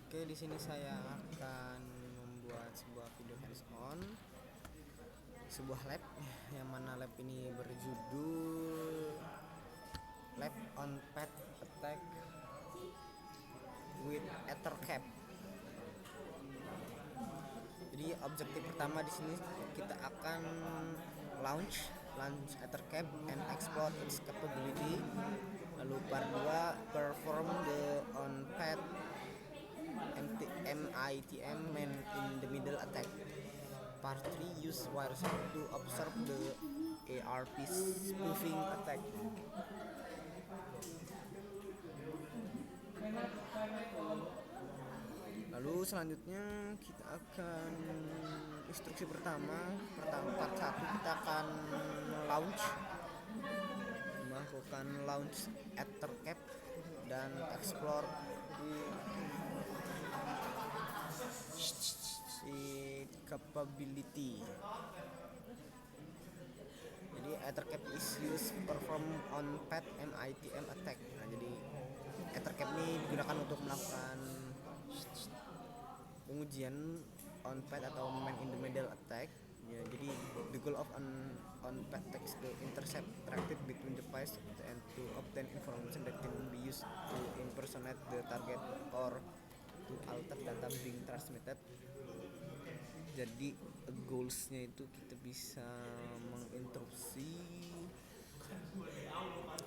Oke, di sini saya akan membuat sebuah video hands-on, sebuah lab yang mana lab ini berjudul Lab on Pet Attack with Ethercap. Jadi objektif pertama di sini kita akan launch Ethercap and explore its capability. Lalu part 2 perform the on pet MITM man in the middle attack. Part 3 use Wireshark to observe the ARP spoofing attack. Lalu selanjutnya kita akan instruksi pertama part 1 kita akan melakukan launch Ethercap dan explore capability. Jadi Ethercap is used perform on pet MITM attack. Nah, jadi Ethercap ini digunakan untuk melakukan pengujian on pet atau man in the middle attack. Ya, jadi the goal of on pet attack is to intercept traffic between the device and to obtain information that can be used to impersonate the target or to alter data being transmitted. Jadi goalsnya itu kita bisa menginterupsi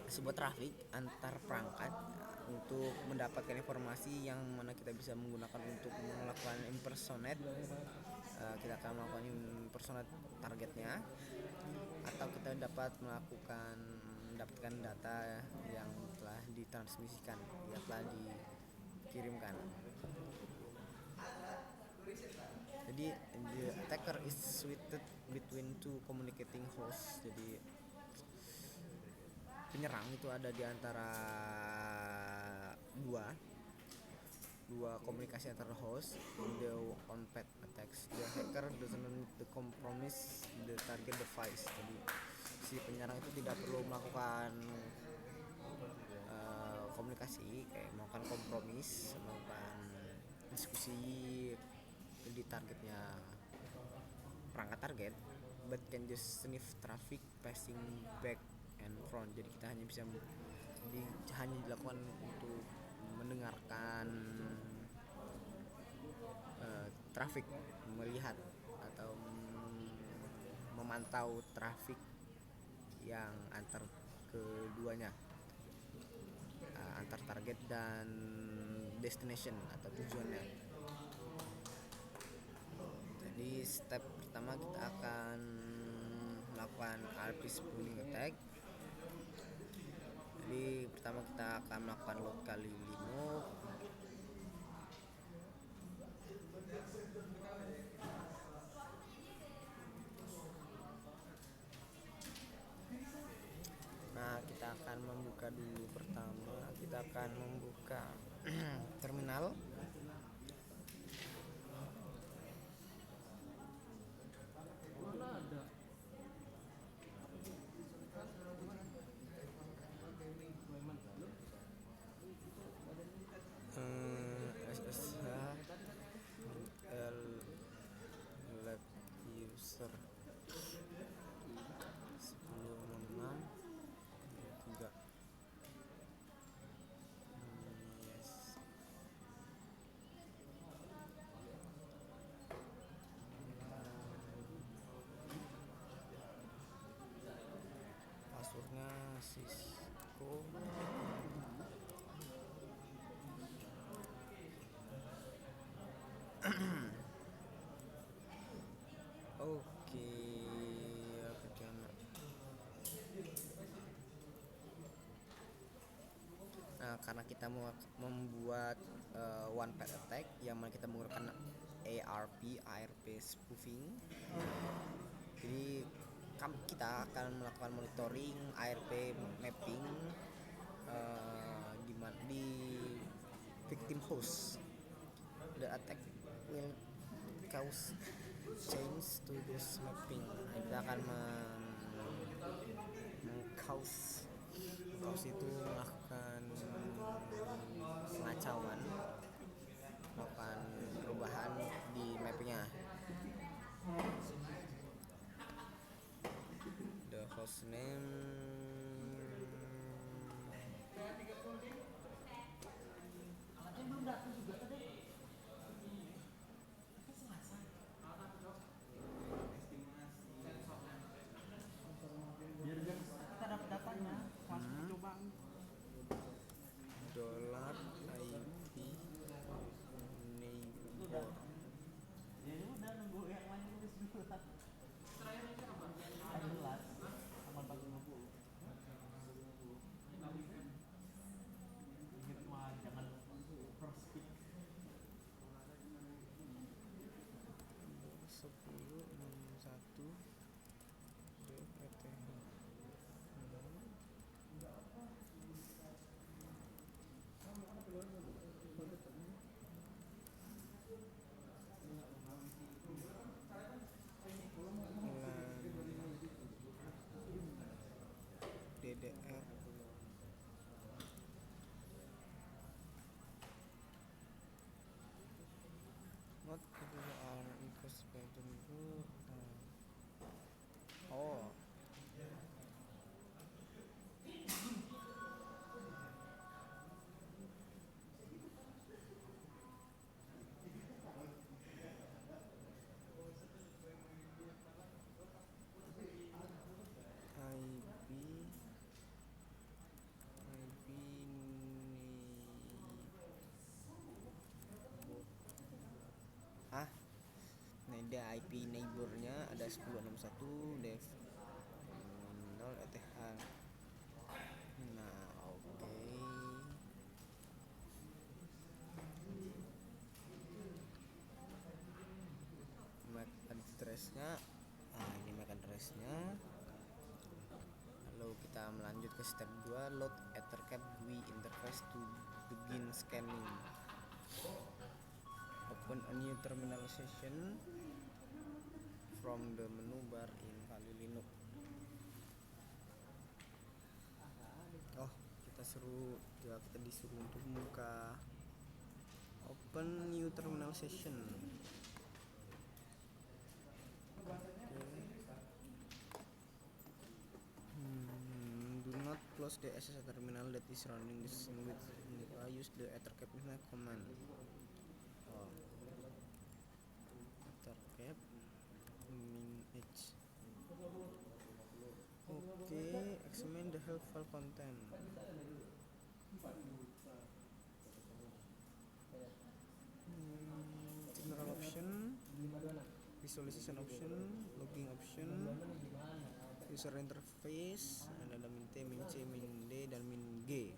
sebuah traffic antar perangkat untuk mendapatkan informasi yang mana kita bisa menggunakan untuk melakukan impersonate. Kita akan melakukan impersonate targetnya, atau kita dapat mendapatkan data yang telah ditransmisikan, yang telah dikirimkan. Jadi the attacker is switched between two communicating hosts. Jadi penyerang itu ada di antara dua komunikasi antar host. In the on pet attacks, the hacker doesn't need to compromise the target device. Jadi si penyerang itu tidak perlu melakukan komunikasi, kayak melakukan kompromis, melakukan diskusi di targetnya perangkat target, but can just sniff traffic passing back and front. Jadi kita hanya bisa hanya dilakukan untuk mendengarkan traffic, melihat atau memantau traffic yang antar keduanya, antar target dan destination atau tujuannya. Jadi step pertama kita akan melakukan ARP spoofing attack. Jadi pertama kita akan melakukan load kali 5. Nah, kita akan membuka dulu. Pertama kita akan membuka terminal. SSH lab user 1066 3. Yes. Passwordnya Cisco. Oke, nah, karena kita mau membuat one pet attack yang mana kita menggunakan ARP spoofing, jadi kita akan melakukan monitoring ARP mapping di victim host. The attack will cause change to this mapping. Kita akan meng-cause itu melakukan pengacauan, melakukan Host name dollar IP neighbor. Sepuluh enam satu DPTH. DDR what are equals pattern itu oh IP nah ada IP neighbornya ada 1061 dev 0 ETH. Nah oke. MAC address-nya, nah ini MAC address-nya. Lalu kita melanjut ke step 2, load Ethercap GUI interface to begin scanning. Open a new terminal session from the menu bar in Kali Linux. Oh, kita disuruh untuk buka open new terminal session. Do not close the SSH terminal that is running this with use the ethercap command. Ethercap min-h. Okay, examine the help file content. General option, visualization option, logging option, user interface, ada min T, min C, min D, dan min G.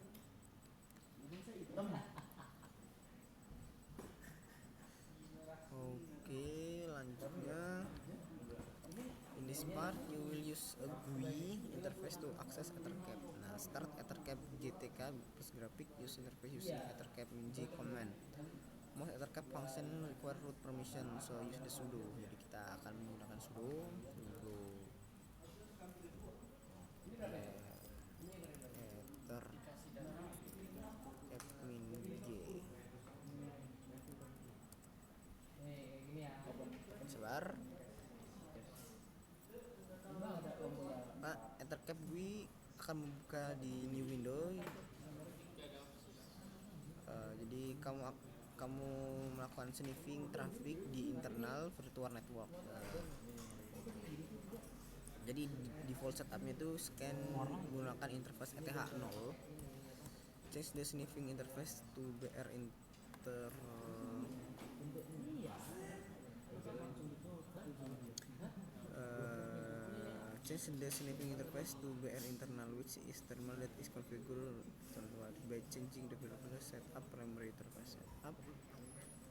Oke, lanjutnya in this part you will use a GUI interface to access Ethercap. Nah, start Ethercap GTK plus graphic use interface using Ethercap min-g command. Most Ethercap function require root permission, so use the sudo. Jadi kita akan menggunakan sudo Ethercap min-g. Sebar. Nah, Ethercap GUI akan membuka di new window. Jadi kamu melakukan sniffing traffic di internal virtual network. Jadi default setupnya itu scan menggunakan interface ETH0. Change the sniffing interface to BR change the sniffing interface to BR internal, which is terminal that is configured by changing the developer setup primary interface. Setup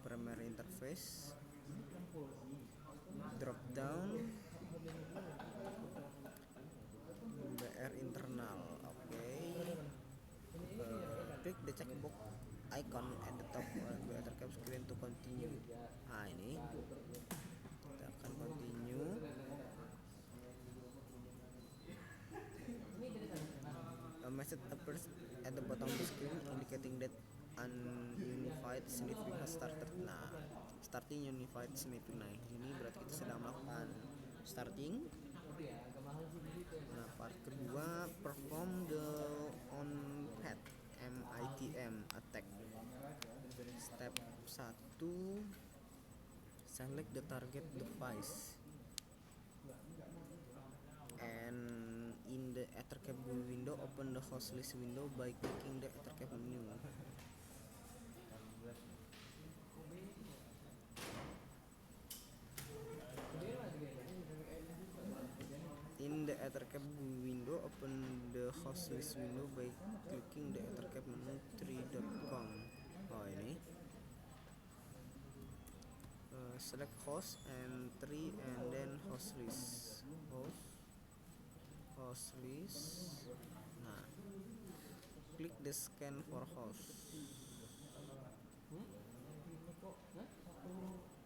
primary interface, drop down BR internal. Click the checkbox icon at the top of the Ethercap screen to continue. Nah, ini kita akan continue. A message appears at the bottom of the screen indicating that an unified sniffing has started. Nah, starting unified sniffing. Nah, ini berarti kita sedang melakukan starting. Nah, Part kedua, perform the on-pad MITM attack. Step 1, select the target device. And in the Ethercap window, open the host list window by clicking the Ethercap menu. In the Ethercap window, open the host list window by clicking the Ethercap menu 3.com. Oh ini. Select host and 3 and then host list. Host list. Nah, klik the scan for host.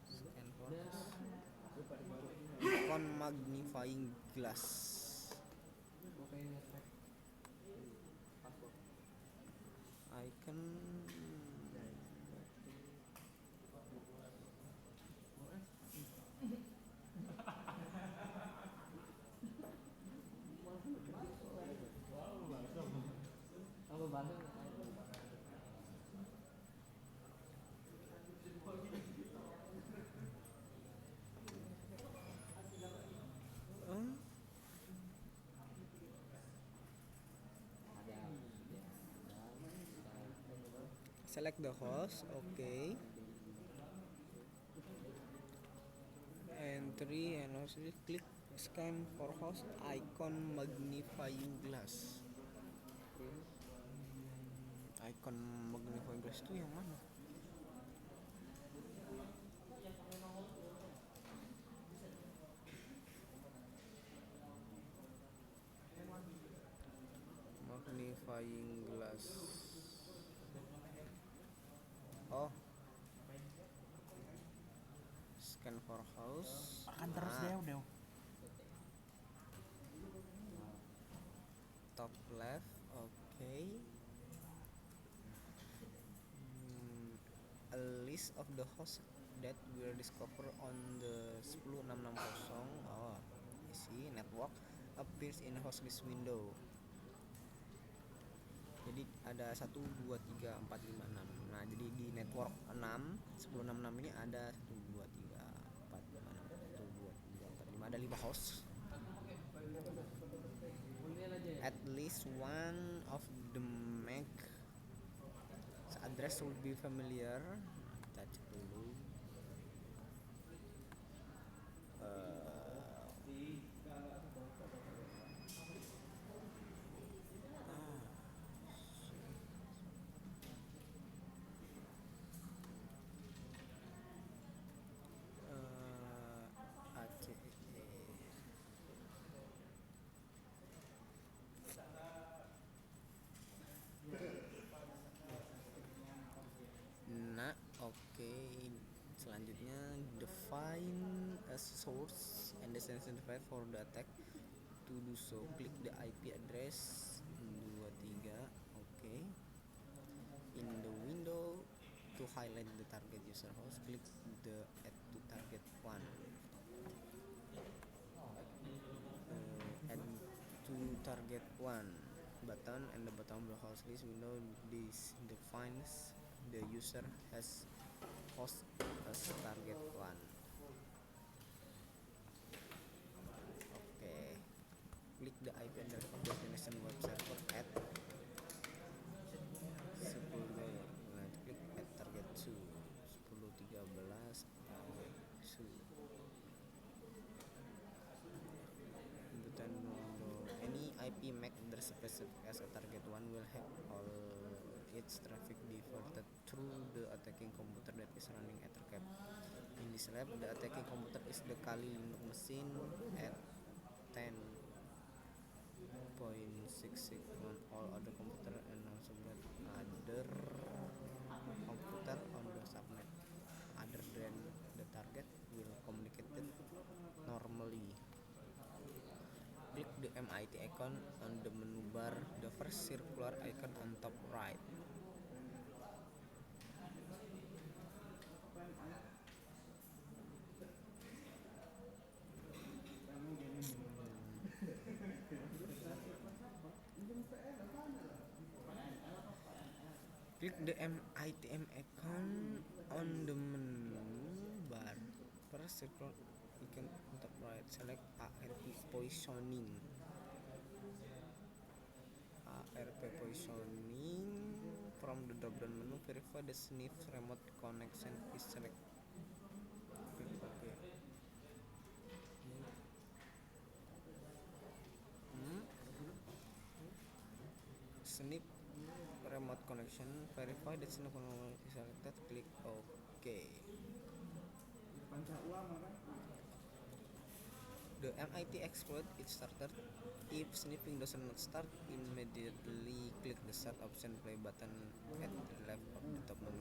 Scan for host. Icon magnifying glass. Icon select the host, okay. And 3 and also click scan for host icon magnifying glass. Icon magnifying glass itu yang mana? Magnifying glass. Oh, scan for house. Akan terus deh. Top left, okay. A list of the hosts that were discovered on the 10660. Oh, I see. Network appears in host list window. Jadi ada 1, 2, 3, 4, 5, 6. Nah, jadi di network 6, 1066 ini ada 1, 2, 3, 4, 5, 6, 1, 2, 3, 4, 5. Ada 5 host. At least one of the MAC address will be familiar. Kita cek dulu. Nah, oke. Selanjutnya, define a source and destination device for the attack. To do so, klik the IP address 23. Oke. In the window to highlight the target user host, click the add to target one. Add to target one button and the bottom of the host list window. This defines the user has host as target one. Okay. Click the IP address of destination web server at 10. Klik add target 2 1013 2. Button any IP MAC address specific as a target one will have all its traffic diverted through the attacking computer that is running Ethercap. In this lab, the attacking computer is the Kali Linux machine at 10.66 on all other computer and also that other computer on the subnet other than the target will communicate normally. Click the MIT icon on the menu bar, the first circular icon on top right. Click the MITM icon on the menu bar. Press circle icon on top right. Select ARP positioning. ARP positioning from the drop-down menu. Verify the SNF remote connection is select. Okay. SNF remote connection. Verify the SNF is selected. Click OK. The MIT exploit is started. If sniffing does not start immediately, click the Start option play button at the left of the top menu.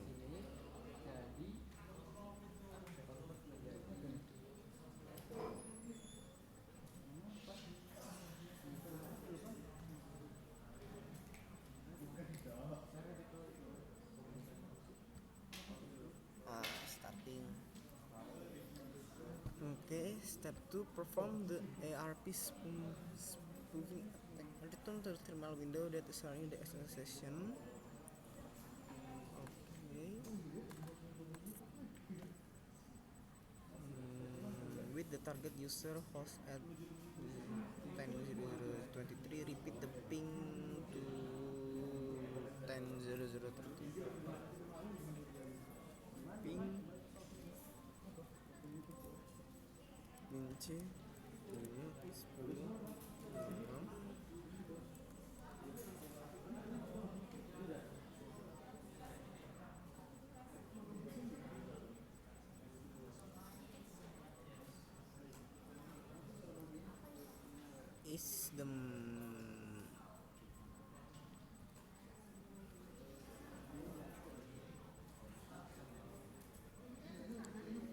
Starting. Okay, step 2, perform the ARP spoofing attack. Return to the terminal window that is running the SSL session. Okay. With the target user host at 10.00.23, repeat the ping to 10.00.30. Ping C 10 is the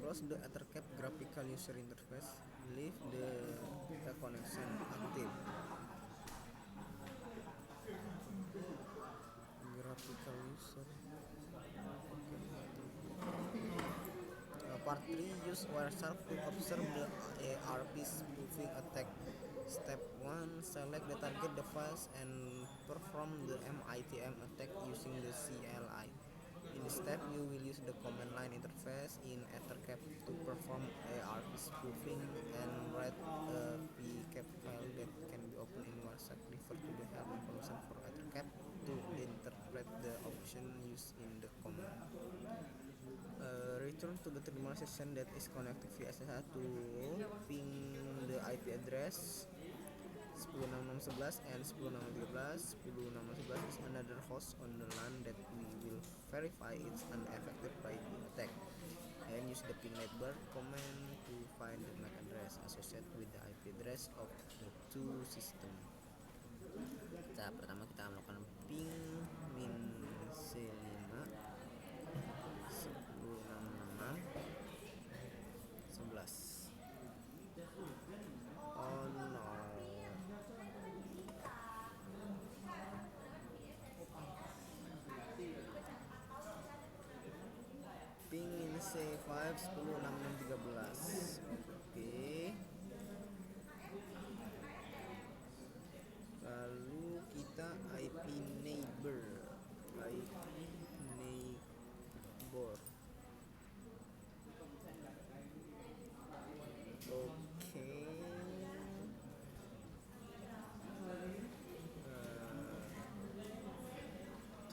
close the Ethercap graphical user interface. Leave the connection active. Graphical user. Part 3, use Wireshark to observe the ARP spoofing attack. Step 1, select the target device and perform the MITM attack using the CLI. In this step, you will use the command line interface in Ethercap to perform ARP spoofing and write a pcap file that can be opened in Wireshark. Refer to the help information for Ethercap to interpret the option used in the command. Return to the terminal session that is connected via SSH to ping the IP address 10.6611 and 10.6613. 10.6611 is another host on the LAN that we will verify it's unaffected by the attack, and use the ping neighbor command to find the MAC address associated with the IP address of the two systems. Pertama kita melakukan ping min C5 10.6611. Oh no. Ping min C5 10.6613. Oke. Lalu kita IP neighbor.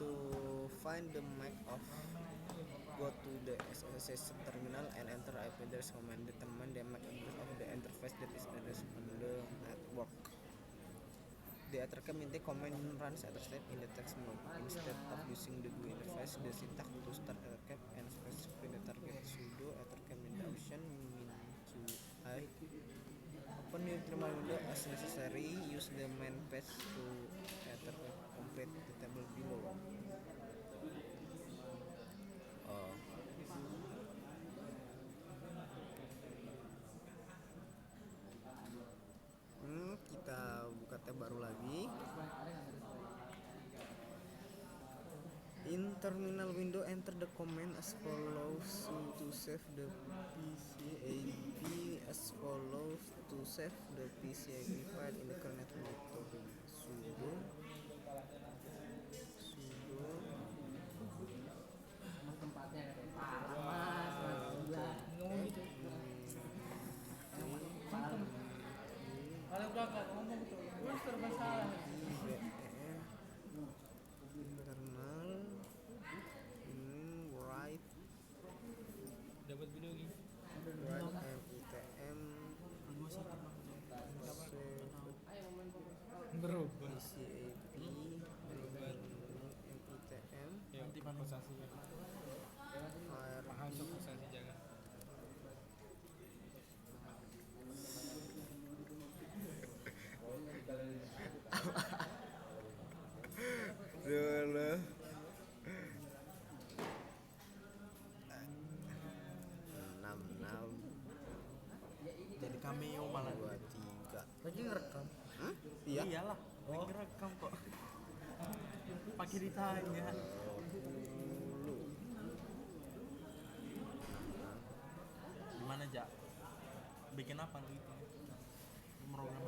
To find the MAC of, go to the SSH terminal and enter IP address command. Determine the MAC address of the interface that is addressed on the network. The Ethercap intake command runs Etherstep in the text mode. Instead of using the GUI interface, the syntax to start Ethercap and specify the target sudo Ethercap in the option min-i. Open new terminal window as necessary. Use the main page to Ethercap complete the table below. Kita buka tab baru lagi. In terminal window, enter the command as follows to save the PCIe as follows to save the PCIe file in the current directory. Sudo Kosasi ya. Mahal RI tuh kosasi jaga. dulu 66 Jadi cameo malah. 23. Lagi ngerekam. Iya. Iyalah, lagi ngerekam kok. Pakai ditanya. 20. Gimana, Jak? Bikin apa lu itu? Program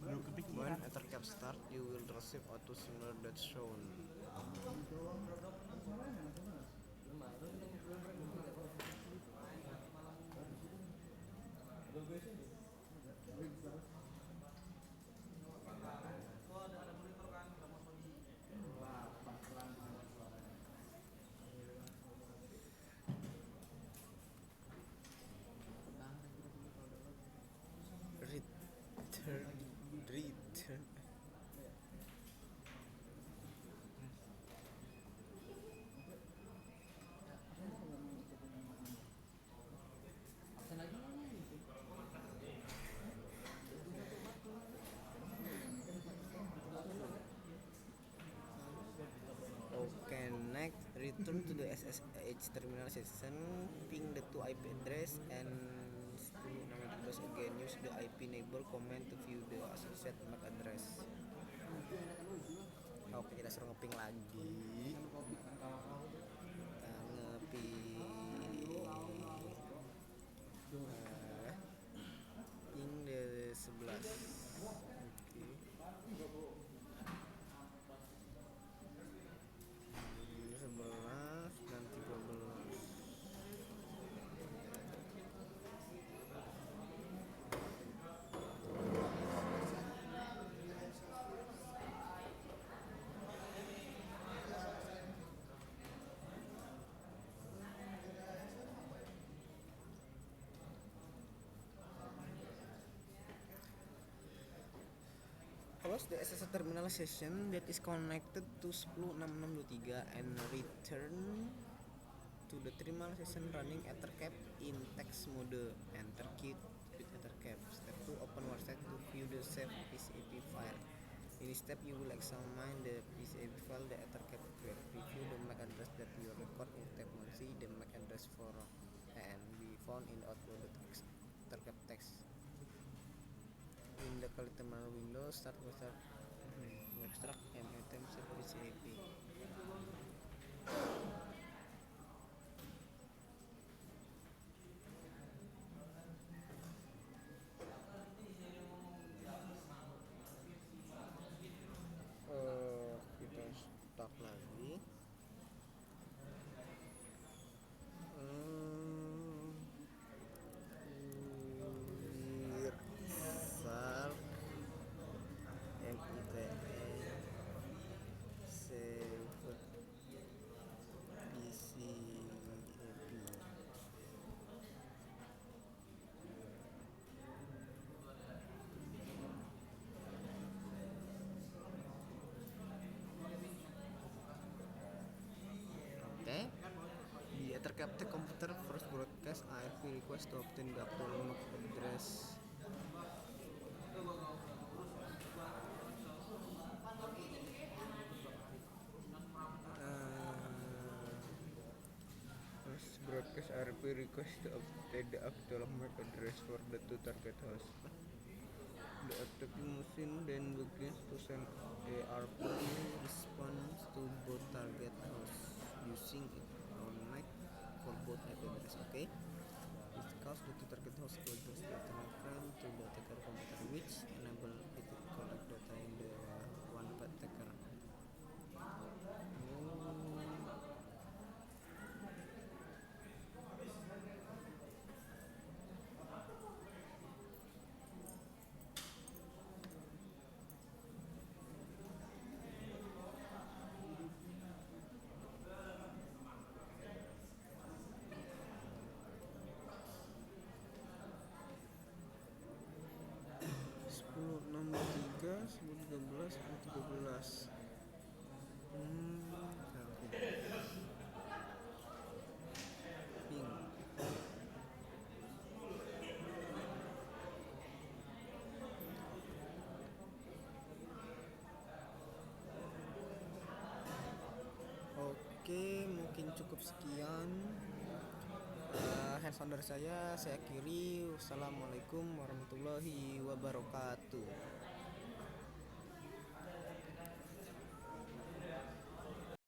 belum When kepikiran. Ethercap start, you will receive auto similar that shown. Return. Okay, next, return to the SSH terminal session, ping the two IP address and 10.16 again. Use the IP neighbor command to view the associated MAC address. Oke, kita suruh ngeping lagi. Kita ngeping ping the 11. Oke. 11 dan 13. Close the SSH terminal session that is connected to 10.6623 and return to the terminal session running Ethercap in text mode. Enter key with Ethercap. Step 2, open WordStat to view the saved PCAP file. In this step, you will examine the PCAP file, the Ethercap web, review the MAC address that you record in tab 1C, the MAC address for and be found in the output.txt Ethercap text. In the kali terminal window, start extract item service AP. Kita start lagi. Okay. The Ethercap computer first broadcast ARP request to obtain the actual MAC address. First broadcast ARP request to obtain the actual MAC address for the two target hosts. The attacking machine then begins to send ARP response to both target hosts using its own MAC for both IP address. Okay. This calls the two target hosts to address the Ethernet frame to the attacker computer, which enable it to collect data in the one attacker. 2013 2013. Oke. Bingung. Oke, mungkin cukup sekian. Hands on dari saya akhiri. Wassalamualaikum warahmatullahi wabarakatuh.